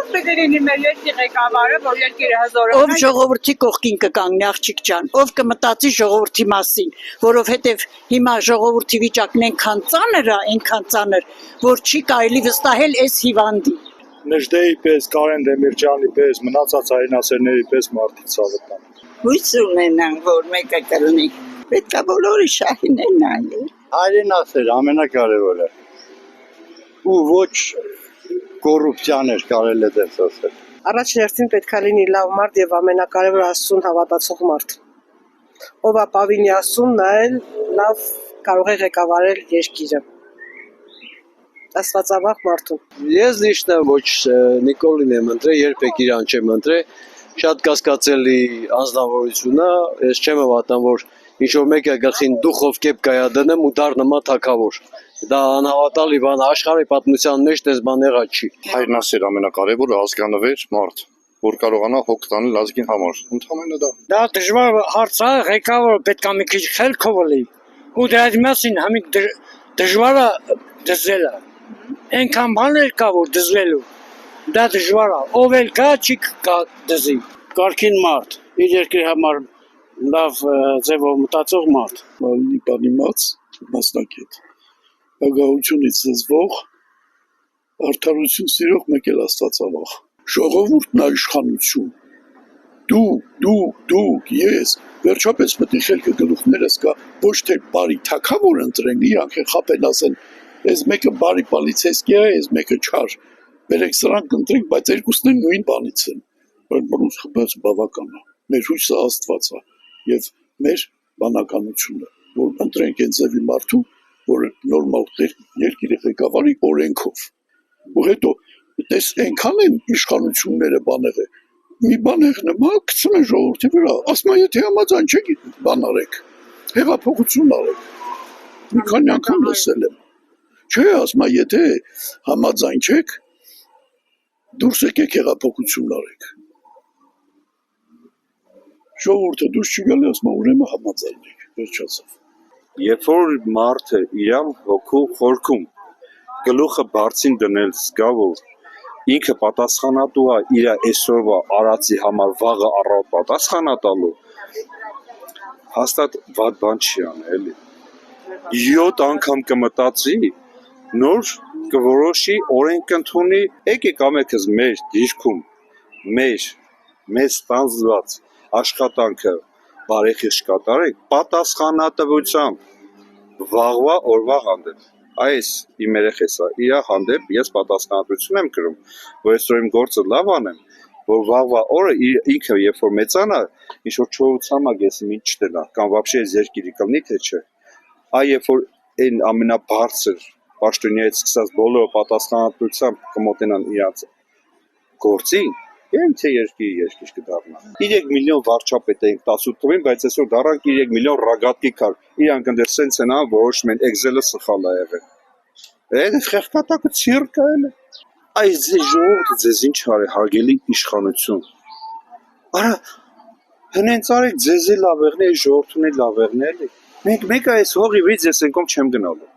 Ով պետք է լինի մեր երկրի ղեկավարը, որ երկիրը հզորացնի։ Ով ժողովրդի կողքին կկանգնի, աղջիկ ջան, ով կմտածի ժողովրդի մասին, որովհետև հիմա ժողովրդի վիճակն այնքան ծանր, որ չի կարելի վստահել այս հիվանդին։ Նժդեի պես, Կարեն Դեմիրճյանի պես, մնացած հայրենասերների պես մարդիկ ցավոտան։ Հույս ունենան, որ մեկը կլինի։ Պետք է բոլորը շահինեն նայել։ Հայրենասեր ամենակարևորը։ Ու ոչ կոռուպցիան էր կարելի դες ասել։ Առաջ հերթին պետք է լինի լավ մարդ եւ ամենակարևորը Աստծուն հավատացող մարդ։ Ով ապավինի Աստծուն, նա էլ լավ կարող է ղեկավարել երկիրը։ Աստվածավախ մարդուն։ Ես լիշնա ոչ Նիկոլին եմ ընտրել, երբեք իրան չեմ ընտրել։ Շատ կասկածելի անձնավորություն է, ես չեմ հավատում, որ ինչ-որ մեկը գլխին դուխով կեպ կայա դնեմ ու դառնա թագավոր։ Դա անհավատալի բան է, աշխարհի պատմության մեջ դες բան եղած չի։ Հայրենասեր ամենակարևորը ազգանվեր մարդ, որ կարողանա հոգ տանել ազգին համար։ Ընդհանրապես դա։ Դա դժվար հարց է, ղեկավարը պետք է մի քիչ խելքով լինի։ Ու դրա մասին համիկ դժվար է դզելը։ Այնքան բաներ կա, որ դզվելու։ Դա դժվար է, ով էլ կա, չի կա դզի։ Կարգին մարդ, իր երկրի համար լավ ձևով մտածող մարդ, Բանիմաց մասնակետ, ագահությունից զզվող, արդարություն սիրող մեկ էլ Աստվածավախ, ժողովուրդն իշխանություն, դուք, ես, վերջապես պետք է խելքը գլուխներս կա, ոչ թե բարի թագավոր ընտրեն, իրանք են խապել ասեն, այս մեկը բարի պոլիցեյսկի է, այս մեկը չար, բերեք սրանք ընտրենք, բայց երկուսն են նույն բանից են, բրոնց խփած բավական է, մեր հույսը Աստված է, և մեր բանականությունը, որ ընտրենք են ձևի մարդու, որը նորմալ երկիրի ղեկավարի օրենքով, ու հետո տես այնքան են իշխանությունները բաներ է, մի բան եղնեմա, գցում են ժողովրդի վրա, ասում է, եթե համաձայն չեք բան արեք, հեղափոխություն արեք, մի քանի անգամ լսել եմ, չէ, ասում է, եթե համաձայն չեք, դուրս եկեք հեղափոխություն արեք, ժողովուրդը դուրս չգալի, ասում է, ուրեմն համաձայն եք, վերջացավ։ Երբ որ մարդը իրան հոգու խորքում գլուխը բարձին դնել զգա, որ ինքը պատասխանատու է իր այսօրվա արածի համար վաղը առավոտ պատասխանատալու, հաստատ վատ բան չի անել, էլի։ 7 անգամ կմտածի, նոր կորոշի, օրենք կընդունի, եկեք ամենքս մեր դիրքում, մեզ ստանձնված աշխատանքը բարեխիղճ կատարենք, պատասխանատվությամբ վաղվա օրվա հանդեպ, այս իմ երեխեսա, իր հանդեպ ես պատասխանատվություն եմ կրում, որ այսօր իմ գործը լավ անեմ, որ վաղվա օրը ինքը երբ որ մեծանա, ինչ-որ չորությամբ ես ինչ չտենա, կամ վաբշե ես երկիրի կլնի, թե չէ, երբ որ այն ամենաբարձր պաշտոնյայից սկսած բոլորը պատասխանատվությամբ կմոտենան իրաց գործին, Եմ թե երկիր կդառնա։ 3 միլիոն վարչապետ ենք 18 թվին, բայց այսօր դառնանք 3 միլիոն ռագատկի կար։ Իրանք ընդ սենց են ան որոշում են Excel-ը սխալ է եղել։ Այդ խեղճատակը ցիրկա էլ է։ Այս ժողովուրդը ձեզ ինչ արի հարգելի իշխանություն։ Արա հենց արեք ձեզ լավ եղնի, ժողովրդուն լավ եղնի էլի։ Մենք այս հողի վիճ ես ենկոմ չեմ գնալու։